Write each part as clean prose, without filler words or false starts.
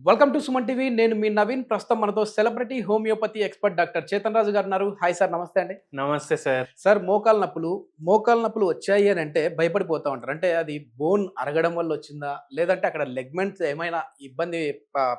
Welcome to Suman TV. నేను మీ నవీన్. ప్రస్తుతం మనతో celebrity homeopathy expert doctor Chetan Raju garu ఉన్నారు. హాయ్ సార్, నమస్తే అండి. నమస్తే సార్. సార్, మోకాలు నొప్పులు వచ్చాయి అని అంటే భయపడిపోతూ ఉంటారు. అంటే అది బోన్ అరగడం వల్ల వచ్చిందా, లేదంటే అక్కడ లెగ్మెంట్స్ ఏమైనా ఇబ్బంది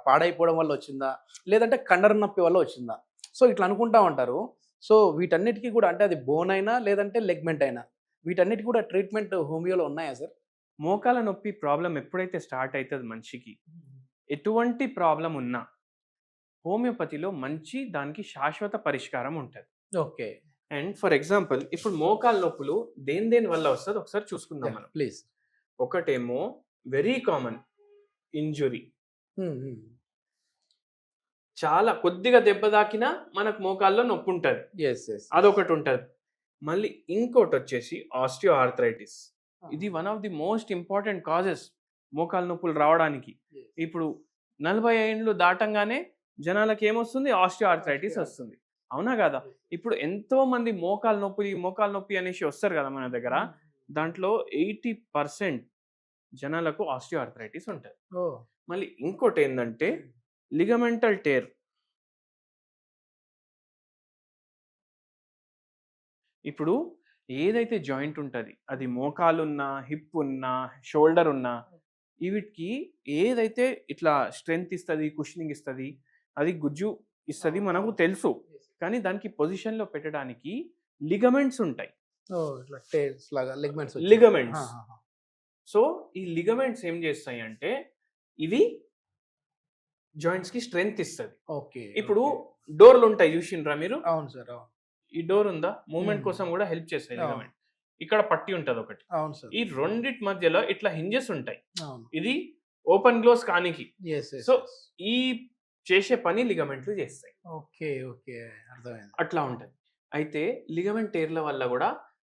పాడైపోవడం వల్ల వచ్చిందా, లేదంటే కండర నొప్పి వల్ల వచ్చిందా? సో ఇట్లా అనుకుంటా ఉంటారు. సో వీటన్నిటికీ కూడా అంటే అది బోన్ అయినా లేదంటే లెగ్మెంట్ అయినా వీటన్నిటి కూడా ట్రీట్మెంట్ హోమియోలో ఉన్నాయా సార్? మోకాల నొప్పి ప్రాబ్లం ఎప్పుడైతే స్టార్ట్ అవుతుంది మనిషికి, ఎటువంటి ప్రాబ్లం ఉన్నా హోమియోపతిలో దానికి శాశ్వత పరిష్కారం ఉంటుంది. ఓకే. అండ్ ఫర్ ఎగ్జాంపుల్, ఇప్పుడు మోకాల నొప్పులు దేని వల్ల వస్తుంది ఒకసారి చూసుకుందాం మనం. ప్లీజ్. ఒకటేమో వెరీ కామన్ ఇంజురీ. చాలా కొద్దిగా దెబ్బ తాకినా మనకు మోకాల్లో నొప్పి ఉంటుంది, అదొకటి ఉంటుంది. మళ్ళీ ఇంకోటి వచ్చేసి ఆస్టియో ఆర్థరైటిస్. ఇది one of the most important causes మోకాలు నొప్పులు రావడానికి. ఇప్పుడు 40 ఏళ్ళు దాటంగానే జనాలకి ఏమొస్తుంది? ఆస్టియో ఆర్థరైటిస్ వస్తుంది, అవునా కదా? ఇప్పుడు ఎంతో మంది మోకాలు నొప్పి అనేసి వస్తారు కదా మన దగ్గర. దాంట్లో 80% జనాలకు ఆస్టియో ఆర్థరైటిస్ ఉంటుంది. మళ్ళీ ఇంకోటి ఏంటంటే లిగమెంటల్ టేర్. ఇప్పుడు ఏదైతే జాయింట్ ఉంటుంది, అది మోకాలున్నా, హిప్ ఉన్నా, షోల్డర్ ఉన్నా, వీటికి ఏదైతే ఇట్లా స్ట్రెంగ్త్ ఇస్తుంది, కుషనింగ్ ఇస్తుంది, అది గుజ్జు ఇస్తుంది మనకు తెలుసు. కానీ దానికి పొజిషన్లో పెట్టడానికి లిగమెంట్స్ ఉంటాయి. లిగమెంట్స్. సో ఈ లిగమెంట్స్ ఏం చేస్తాయి అంటే ఇవి జాయింట్స్ కి స్ట్రెంగ్త్ ఇస్తుంది. ఇప్పుడు డోర్లు ఉంటాయి, చూసిండ్రా మీరు? అవును సార్. ఈ డోర్ ఉందా, మూవ్మెంట్ కోసం కూడా హెల్ప్ చేస్తాయి లిగమెంట్. ఇక్కడ పట్టి ఉంటది ఒకటి. ఈ రెండిటి మధ్యలో ఇట్లా హింజెస్ ఉంటాయి, ఇది ఓపెన్ క్లోజ్ కానికి. సో ఈ చేసే పని లిగమెంట్లు చేస్తాయి. అట్లా ఉంటది. అయితే లిగమెంట్ టేర్ల వల్ల కూడా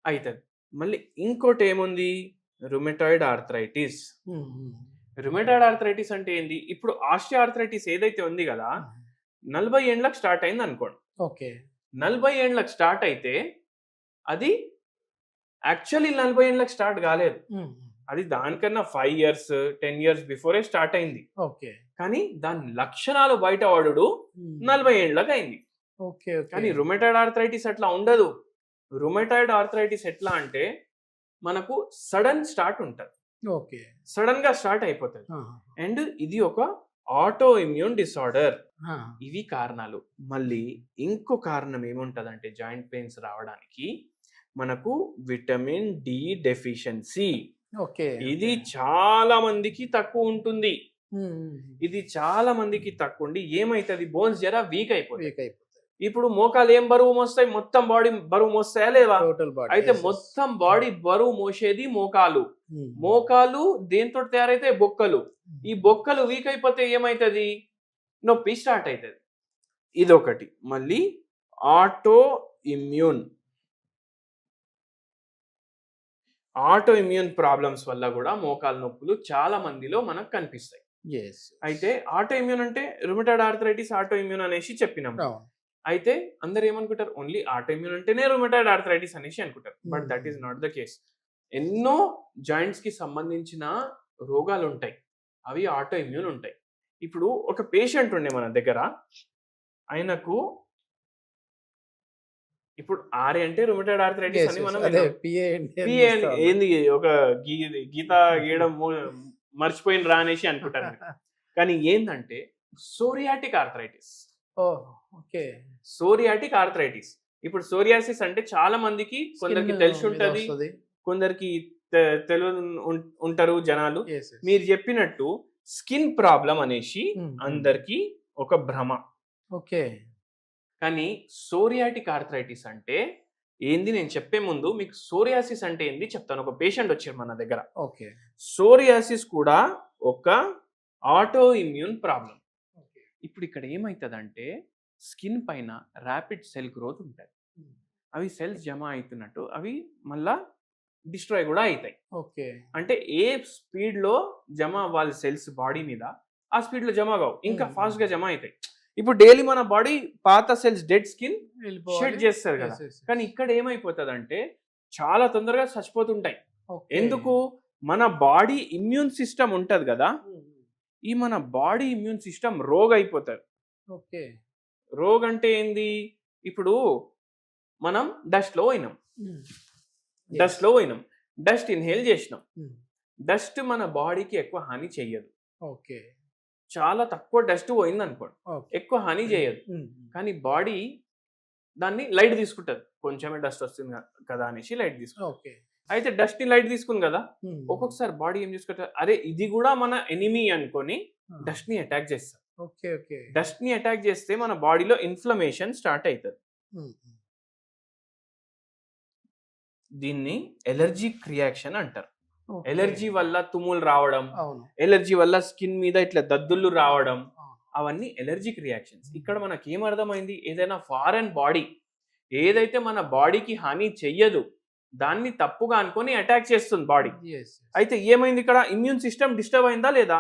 అవుతుంది. మళ్ళీ ఇంకోటి ఏముంది? Rheumatoid arthritis. రుమటాయిడ్ ఆర్థరైటిస్ అంటే ఏంది? ఇప్పుడు ఆస్టియో ఆర్థరైటిస్ ఏదైతే ఉంది కదా, 40 ఏండ్లకు స్టార్ట్ అయింది అనుకోండి. 40 ఏండ్లకు స్టార్ట్ అయితే అది యాక్చువల్లీ 40 ఏండ్లకు స్టార్ట్ కాలేదు, అది దానికన్నా 5 years 10 years బిఫోరే స్టార్ట్ అయింది. కానీ దాని లక్షణాలు బయటపడు 40 ఏండ్లకు అయింది. కానీ రుమటాయిడ్ ఆర్థరైటిస్ అట్లా ఉండదు. రుమటాయిడ్ ఆర్థరైటిస్ ఎట్లా అంటే మనకు సడన్ స్టార్ట్ ఉంటుంది, సడన్ గా స్టార్ట్ అయిపోతుంది. అండ్ ఇది ఒక ఆటో ఇమ్యూన్ డిసార్డర్. ఇవి కారణాలు. మళ్ళీ ఇంకో కారణం ఏముంటదంటే జాయింట్ పెయిన్స్ రావడానికి మనకు విటమిన్ డి డెఫిషియన్సీ. ఇది చాలా మందికి తక్కువ ఉంటుంది. ఇది చాలా మందికి తక్కువ ఉండి ఏమైతుంది? బోన్స్ జరా వీక్ అయిపోతాయి. ఇప్పుడు మోకాలు ఏం బరువు మోస్తాయి? మొత్తం బాడీ బరువు మోస్తాయా లేదా? అయితే మొత్తం బాడీ బరువు మోసేది మోకాలు. మోకాలు దేంతో తయారైతే? బొక్కలు. ఈ బొక్కలు వీక్ అయిపోతే ఏమైతుంది? నొప్పి స్టార్ట్ అవుతుంది. ఇదొకటి. మళ్ళీ ఆటో ఇమ్యూన్ ప్రాబ్లమ్స్ వల్ల కూడా మోకాలు నొప్పులు చాలా మందిలో మనకు కనిపిస్తాయి. అయితే ఆటో ఇమ్యూన్ అంటే రుమటాయిడ్ ఆర్థరైటిస్ ఆటో ఇమ్యూన్ అనేసి చెప్పినాం. అయితే అందరు ఏమనుకుంటారు? ఓన్లీ ఆటో ఇమ్యూన్ అంటేనే రుమటాయిడ్ ఆర్థరైటిస్ అనేసి అనుకుంటారు. But that is not the case. ఎన్నో జాయింట్స్ కి సంబంధించిన రోగాలు ఉంటాయి, అవి ఆటో ఇమ్యూన్ ఉంటాయి. ఇప్పుడు ఒక పేషెంట్ ఉండే మన దగ్గర, ఆయనకు ఇప్పుడు ఆర్ఏ అంటే రుమటాయిడ్ ఆర్థరైటిస్ అని మనం ఏంది ఒక గీత గీయడం మర్చిపోయిన రా అనేసి అనుకుంటారు. కానీ ఏంటంటే సోరియాటిక్ ఆర్థరైటిస్. Psoriatic arthritis. ఇప్పుడు సోరియాసిస్ అంటే చాలా మందికి, కొందరికి తెలిసి ఉంటది, కొందరికి తెలియదు ఉంటారు జనాలు. మీరు చెప్పినట్టు స్కిన్ ప్రాబ్లం అనేసి అందరికి ఒక భ్రమ. కానీ సోరియాటిక్ ఆర్థరైటిస్ అంటే ఏంది నేను చెప్పే ముందు మీకు సోరియాసిస్ అంటే ఏంది చెప్తాను. ఒక పేషెంట్ వచ్చారు మన దగ్గర. సోరియాసిస్ కూడా ఒక ఆటో ఇమ్యూన్ ప్రాబ్లం. ఇప్పుడు ఇక్కడ ఏమవుతుందంటే స్కిన్ పైన ర్యాపిడ్ సెల్ గ్రోత్ ఉంటుంది. అవి సెల్స్ జమ అవుతున్నట్టు అవి మళ్ళా డిస్ట్రాయ్ కూడా అవుతాయి. అంటే ఏ స్పీడ్ లో జమ అవ్వాలి సెల్స్ బాడీ మీద, ఆ స్పీడ్ లో జమ కావు, ఇంకా ఫాస్ట్ గా జమ అవుతాయి. ఇప్పుడు డైలీ మన బాడీ పాత సెల్స్ డెడ్ స్కిన్ షెడ్ చేస్తారు కదా, కానీ ఇక్కడ ఏమైపోతుంది అంటే చాలా తొందరగా చచ్చిపోతుంటాయి. ఎందుకు? మన బాడీ ఇమ్యూన్ సిస్టమ్ ఉంటది కదా, ఈ మన బాడీ ఇమ్యూన్ సిస్టమ్ రోగ్ అయిపోతుంది. ఓకే. రోగ్ అంటే ఏంది? ఇప్పుడు మనం డస్ట్లో పోయినాం, డస్ట్ ఇన్హేల్ చేసినాం. డస్ట్ మన బాడీకి ఎక్కువ హాని చెయ్యదు. ఓకే. చాలా తక్కువ డస్ట్ పోయింది అనుకోండి, ఎక్కువ హాని చేయదు. కానీ బాడీ దాన్ని లైట్ తీసుకుంటది, కొంచెమే డస్ట్ వస్తుంది కదా అనేసి లైట్ తీసుకుంటుంది. ఓకే. అయితే డస్ట్ ని లైట్ తీసుకుంది కదా, ఒక్కొక్కసారి బాడీ ఏం చేసుకుంటారు, అరే ఇది కూడా మన ఎనిమీ అనుకొని డస్ట్ ని అటాక్ చేస్తారు. ఓకే. ఓకే. డస్ట్ ని అటాక్ చేస్తే మన బాడీలో ఇన్ఫ్లమేషన్ స్టార్ట్ అవుతుంది. దీన్ని ఎలర్జిక్ రియాక్షన్ అంటారు. ఎలర్జీ వల్ల తుమ్ములు రావడం, ఎలర్జీ వల్ల స్కిన్ మీద ఇట్లా దద్దుళ్ళు రావడం, అవన్నీ ఎలర్జిక్ రియాక్షన్స్. ఇక్కడ మనకి ఏం అర్థమైంది, ఏదైనా ఫారెన్ బాడీ ఏదైతే మన బాడీకి హాని చెయ్యదు దాన్ని తప్పుగా అనుకొని అటాక్ చేస్తుంది బాడీ. అయితే ఏమైంది, ఇక్కడ ఇమ్యూన్ సిస్టమ్ డిస్టర్బ్ అయిందా లేదా?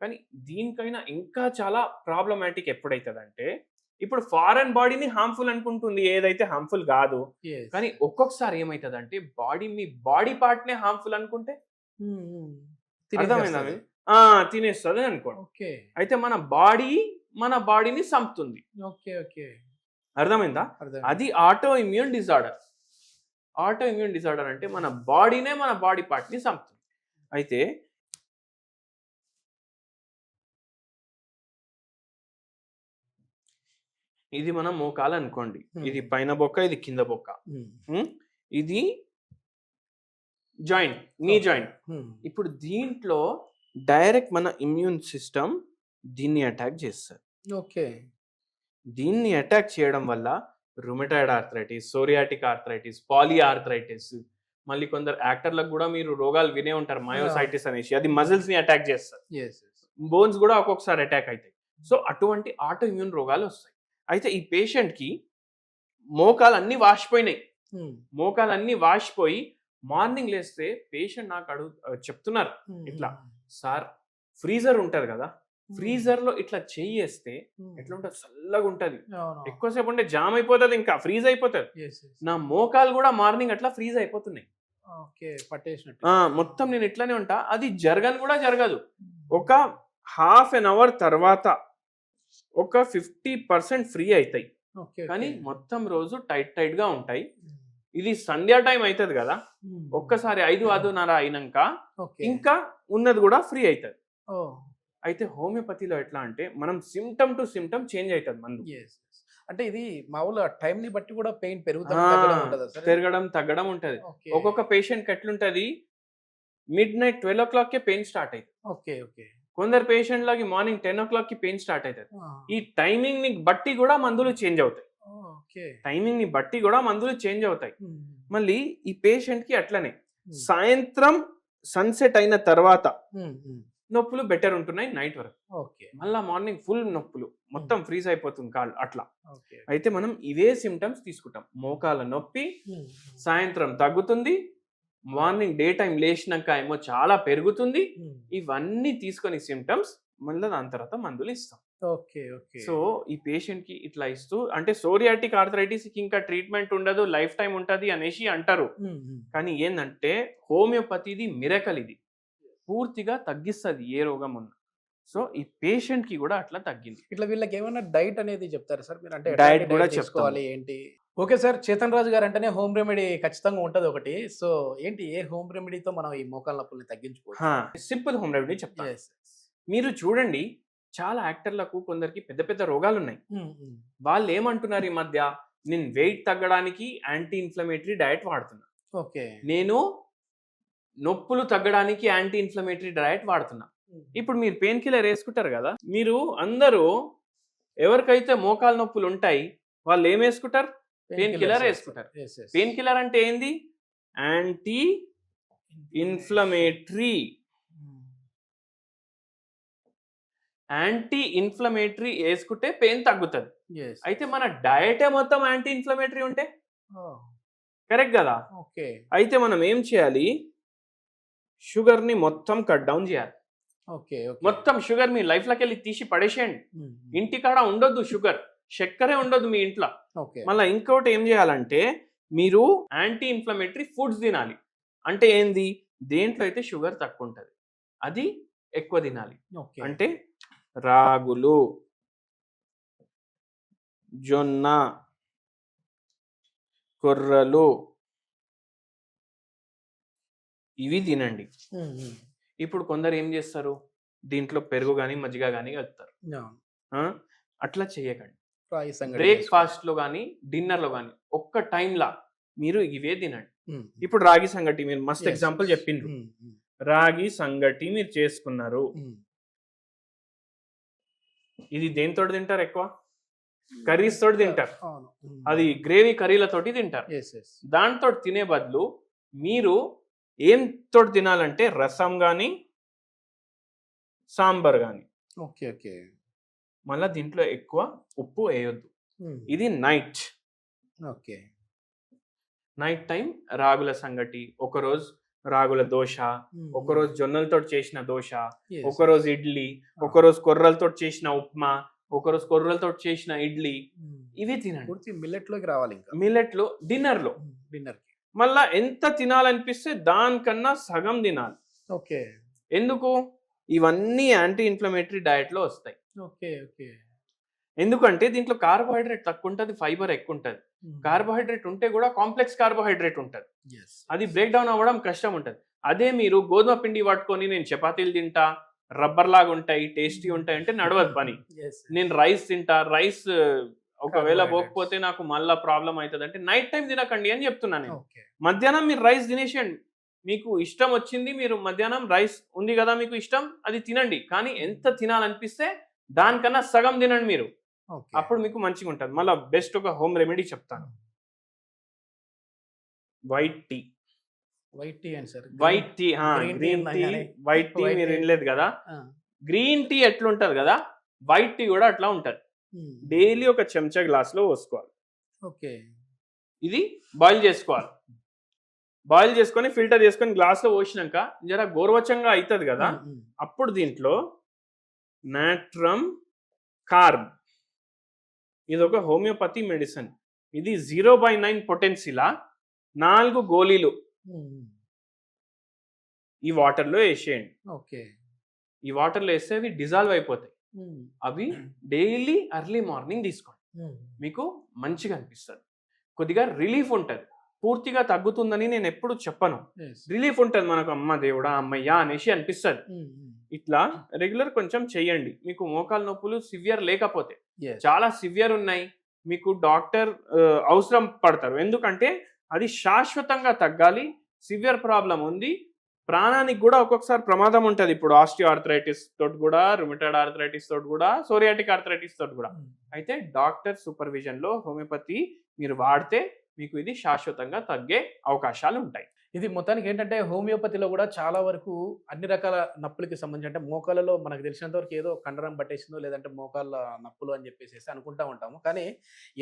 కానీ దీనికైనా ఇంకా చాలా ప్రాబ్లమాటిక్ ఎప్పుడైతుందంటే, ఇప్పుడు ఫారెన్ బాడీని హార్మ్ఫుల్ అనుకుంటుంది, ఏదైతే హార్మ్ఫుల్ కాదు. కానీ ఒక్కొక్కసారి ఏమైతుందంటే మీ బాడీ పార్ట్ నే హార్మ్ఫుల్ అనుకుంటే అర్థమైందా, తినేస్తుంది అనుకోండి. అయితే మన బాడీని చంపుతుంది. అర్థమైందా? అది auto immune disorder. Auto immune disorder అంటే మన బాడీనే మన బాడీ పార్ట్ ని చంపుతుంది. అయితే ఇది మన మోకాలు అనుకోండి, ఇది పైన బొక్క, ఇది కింద బొక్క, ఇది జాయింట్, నీ జాయింట్. ఇప్పుడు దీంట్లో డైరెక్ట్ మన ఇమ్యూన్ సిస్టమ్ దీన్ని అటాక్ చేస్తారు. ఓకే. దీన్ని అటాక్ చేయడం వల్ల rheumatoid arthritis, psoriatic arthritis, poly arthritis, మళ్ళీ కొందరు యాక్టర్లకు కూడా మీరు రోగాలు వినే ఉంటారు, మయోసైటిస్ అనేసి, అది మజిల్స్ ని అటాక్ చేస్తారు. బోన్స్ కూడా ఒక్కొక్కసారి అటాక్ అవుతాయి. సో అటువంటి ఆటో ఇమ్యూన్ రోగాలు వస్తాయి. అయితే ఈ పేషెంట్ కి మోకాలన్నీ వాసిపోయి మార్నింగ్ లేస్తే పేషెంట్ నాకు చెప్తున్నారు, ఇట్లా సార్ ఫ్రీజర్ ఉంటది కదా, ఫ్రీజర్ లో ఇట్లా చెయ్యేస్తే ఎట్లా ఉంటది, చల్లగా ఉంటది, ఎక్కువసేపు ఉంటే జామ్ అయిపోతుంది, ఇంకా ఫ్రీజ్ అయిపోతుంది. నా మోకాలు కూడా మార్నింగ్ అట్లా ఫ్రీజ్ అయిపోతున్నాయి, మొత్తం నేను ఇట్లానే ఉంటా. అది జరగదు. ఒక హాఫ్ అన్ అవర్ తర్వాత ఒక 50% ఫ్రీ అవుతాయి, కానీ మొత్తం రోజు టైట్ గా ఉంటాయి. ఇది సంధ్యా టైం అవుతుంది కదా, ఒక్కసారి 5-5:30 అయినాక ఇంకా ఉన్నది కూడా ఫ్రీ అవుతుంది. అయితే హోమియోపతిలో ఎట్లా అంటే మనం సిమ్టమ్ టు సిమ్టమ్ చేంజ్ అవుతుంది మందు. అంటే ఇది మామూలుగా టైం ని బట్టి కూడా పెయిన్ పెరగడం తగ్గడం ఉంటది. ఒక్కొక్క పేషెంట్ కి ఎట్లుంటది, midnight 12 o'clock పెయిన్ స్టార్ట్ అవుతుంది. కొందరు పేషెంట్ లకి మార్నింగ్ 10 o'clock పెయిన్ స్టార్ట్ అవుతుంది. ఈ టైమింగ్ ని బట్టి కూడా మందులు చేంజ్ అవుతాయి. మళ్ళీ ఈ పేషెంట్ కి అట్లనే సాయంత్రం సన్సెట్ అయిన తర్వాత నొప్పులు బెటర్ ఉంటున్నాయి నైట్ వరకు, మళ్ళా మార్నింగ్ ఫుల్ నొప్పులు, మొత్తం ఫ్రీజ్ అయిపోతుంది కాళ్ళు అట్లా. అయితే మనం ఇవే సిమ్టమ్స్ తీసుకుంటాం, మోకాల నొప్పి సాయంత్రం తగ్గుతుంది, మార్నింగ్ డే టైం లేచినాక ఏమో చాలా పెరుగుతుంది. ఇవన్నీ తీసుకొని సిమ్టమ్స్ మళ్ళీ దాని తర్వాత మందులు ఇస్తాం. సో ఈ పేషెంట్ కి ఇట్లా ఇస్తూ, అంటే సోరియాటిక్ ఆర్థరైటిస్ కి ఇంకా ట్రీట్మెంట్ ఉండదు, లైఫ్ టైం ఉంటది అనేసి అంటారు. కానీ ఏంటంటే హోమియోపతిది మిరకల్, ఇది పూర్తిగా తగ్గిస్తుంది ఏ రోగం ఉన్నా. సో ఈ పేషెంట్ కి కూడా అట్లా తగ్గింది. ఇట్లా వీళ్ళకి ఏమైనా డైట్ అనేది చెప్తారు సార్ మీరు? అంటే డైట్ కూడా చెప్పుకోవాలి ఏంటి? ఓకే సార్, చేతన్ రాజు గారు అంటేనే హోమ్ రెమెడీ ఖచ్చితంగా ఉంటది ఒకటి. సో ఏంటి, ఏ హోమ్ రెమెడీతో మనం ఈ మోకాళ్ళ నొప్పుల్ని తగ్గించుకోవచ్చు? సింపుల్ హోమ్ రెమెడీ చెప్తాను. మీరు చూడండి, చాలా యాక్టర్లకు కొందరికి పెద్ద పెద్ద రోగాలు ఉన్నాయి. వాళ్ళు ఏమంటున్నారు ఈ మధ్య, నేను వెయిట్ తగ్గడానికి యాంటీ ఇన్ఫ్లమేటరీ డయట్ వాడుతున్నా, నేను నొప్పులు తగ్గడానికి యాంటీ ఇన్ఫ్లమేటరీ డయట్ వాడుతున్నా. ఇప్పుడు మీరు పెయిన్ కిల్లర్ వేసుకుంటారు కదా, మీరు అందరూ ఎవరికైతే మోకాలు నొప్పులు ఉంటాయి వాళ్ళు ఏం వేసుకుంటారు? పెయిన్ కిల్లర్ వేసుకుంటారు. పెయిన్ కిల్లర్ అంటే ఏంది? Anti inflammatory. యాంటీ ఇన్ఫ్లమేటరీ వేసుకుంటే పెయిన్ తగ్గుతుంది. అయితే మన డయటే మొత్తం యాంటీ ఇన్ఫ్లమేటరీ ఉంటే కరెక్ట్ కదా? అయితే మనం ఏం చేయాలి, షుగర్ ని మొత్తం కట్ డౌన్ చేయాలి. మొత్తం షుగర్ మీ లైఫ్ లోకి వెళ్ళి తీసి పడేసేయండి. ఇంటికాడ ఉండొద్దు షుగర్, చక్కెరే ఉండొద్దు మీ ఇంట్లో. మళ్ళీ ఇంకోటి ఏం చేయాలంటే, మీరు యాంటీ ఇన్ఫ్లమేటరీ ఫుడ్స్ తినాలి. అంటే ఏంది, దేంట్లో అయితే షుగర్ తక్కువ ఉంటుంది అది ఎక్కువ తినాలి. అంటే రాగులు, జొన్న, కొర్రలు ఇవి తినండి. ఇప్పుడు కొందరు ఏం చేస్తారు, దీంట్లో పెరుగు కానీ మజ్జిగ కానీ కలుపుతారు. అట్లా చేయకండి. బ్రేక్ఫాస్ట్ లో కానీ డిన్నర్ లో కానీ ఒక్క టైంలా మీరు ఇవే తినండి. ఇప్పుడు రాగి సంగటి మీరు మస్త్ ఎగ్జాంపుల్ చెప్పిండ్రు. రాగి సంగటి మీరు చేసుకున్నారు, ఇది దేనితో తింటారు? ఎక్కువ కర్రీస్ తోటి తింటారు. అది గ్రేవీ కర్రీలతోటి తింటారు. దాంతో తినే బదులు మీరు ఏం తోటి తినాలంటే రసం కానీ సాంబార్ కానీ. మళ్ళీ దీంట్లో ఎక్కువ ఉప్పు వేయొద్దు. ఇది నైట్ టైం రాగుల సంగటి, ఒకరోజు రాగుల దోశ, ఒకరోజు జొన్నలతో చేసిన దోశ, ఒకరోజు ఇడ్లీ, ఒకరోజు కొర్రలతో చేసిన ఉప్మా, ఒకరోజు కొర్రలతో చేసిన ఇడ్లీ, ఇవి తినండి. మిల్లెట్ లో డిన్నర్ మళ్ళా ఎంత తినాలనిపిస్తే దానికన్నా సగం తినాలి. ఎందుకు? ఇవన్నీ యాంటీ ఇన్ఫ్లమేటరీ డయట్ లో వస్తాయి. ఎందుకంటే దీంట్లో కార్బోహైడ్రేట్ తక్కువ ఉంటుంది, ఫైబర్ ఎక్కువ ఉంటుంది. కార్బోహైడ్రేట్ ఉంటే కూడా కాంప్లెక్స్ కార్బోహైడ్రేట్ ఉంటుంది, అది బ్రేక్ డౌన్ అవ్వడం కష్టం ఉంటుంది. అదే మీరు గోధుమ పిండి పట్టుకొని నేను చపాతీలు తింటా, రబ్బర్ లాగా ఉంటాయి, టేస్టీ ఉంటాయి అంటే నడవదు పని. నేను రైస్ తింటా, రైస్ ఒకవేళ పోకపోతే నాకు మళ్ళా ప్రాబ్లం అవుతుంది అంటే నైట్ టైం తినకండి అని చెప్తున్నాను నేను. మధ్యాహ్నం మీరు రైస్ తినేసేయండి, మీకు ఇష్టం వచ్చింది, మీరు మధ్యాహ్నం రైస్ ఉంది కదా మీకు ఇష్టం, అది తినండి. కానీ ఎంత తినాలనిపిస్తే దానికన్నా సగం తినండి మీరు, అప్పుడు మీకు మంచిగా ఉంటుంది. మళ్ళీ బెస్ట్ ఒక హోమ్ రెమెడీ చెప్తాను. White tea green tea. White tea మీరు వినలేదు కదా? గ్రీన్ టీ ఎట్లుంటది కదా, వైట్ టీ కూడా అట్లా ఉంటది. డైలీ ఒక చెంచా గ్లాస్ లో పోసుకోవాలి. ఇది బాయిల్ చేసుకోవాలి. బాయిల్ చేసుకొని ఫిల్టర్ చేసుకొని గ్లాస్ లో పోసినాక జర గోరువచ్చంగా అవుతుంది కదా, అప్పుడు దీంట్లో నాట్రమ్ కార్బ్, ఇది ఒక హోమియోపతి మెడిసిన్. ఇది 0/9 పొటెన్సీలా 4 గోళీలు ఈ వాటర్ లో వేసేయండి. ఈ వాటర్ లో వేస్తే అవి డిజాల్వ్ అయిపోతాయి. అవి డైలీ ఎర్లీ మార్నింగ్ తీసుకోండి, మీకు మంచిగా అనిపిస్తుంది. కొద్దిగా రిలీఫ్ ఉంటుంది. పూర్తిగా తగ్గుతుందని నేను ఎప్పుడు చెప్పను, రిలీఫ్ ఉంటుంది మనకు. అమ్మ దేవుడా అమ్మయ్యా అనేసి అనిపిస్తుంది. ఇట్లా రెగ్యులర్ కొంచెం చెయ్యండి. మీకు మోకాలు నొప్పులు సివియర్ లేకపోతే, చాలా సివియర్ ఉన్నాయి, మీకు డాక్టర్ అవసరం పడతారు. ఎందుకంటే అది శాశ్వతంగా తగ్గాలి. సివియర్ ప్రాబ్లం ఉంది, ప్రాణానికి కూడా ఒక్కొక్కసారి ప్రమాదం ఉంటుంది. ఇప్పుడు ఆస్టియో ఆర్థరైటిస్ తోటి కూడా, రుమటాయిడ్ ఆర్థరైటిస్ తోటి కూడా, సోరియాటిక్ ఆర్థరైటిస్ తోటి కూడా. అయితే డాక్టర్ సూపర్విజన్ లో హోమియోపతి మీరు వాడితే మీకు ఇది శాశ్వతంగా తగ్గే అవకాశాలు ఉంటాయి. ఇది మొత్తానికి ఏంటంటే హోమియోపతిలో కూడా చాలా వరకు అన్ని రకాల నొప్పులకి సంబంధించి, అంటే మోకాళ్ళలో మనకు తెలిసినంత వరకు ఏదో కండరం పట్టేసిందో లేదంటే మోకాళ్ళ నొప్పులు అని చెప్పేసి అనుకుంటా ఉంటాము. కానీ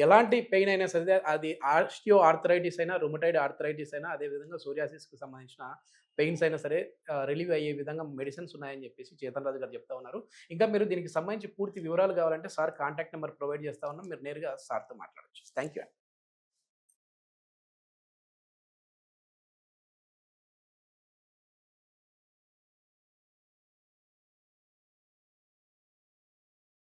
ఎలాంటి పెయిన్ అయినా సరే, అది ఆస్టియో ఆర్థరైటిస్ అయినా, రుమటాయిడ్ ఆర్థరైటిస్ అయినా, అదేవిధంగా సోరియాసిస్కి సంబంధించిన పెయిన్స్ అయినా సరే రిలీవ్ అయ్యే విధంగా మెడిసిన్స్ ఉన్నాయని చెప్పేసి చేతన్ రాజు గారు చెప్తా ఉన్నారు. ఇంకా మీరు దీనికి సంబంధించి పూర్తి వివరాలు కావాలంటే సార్ కాంటాక్ట్ నెంబర్ ప్రొవైడ్ చేస్తా ఉన్నాం, మీరు నేరుగా సార్తో మాట్లాడచ్చు. Thank you.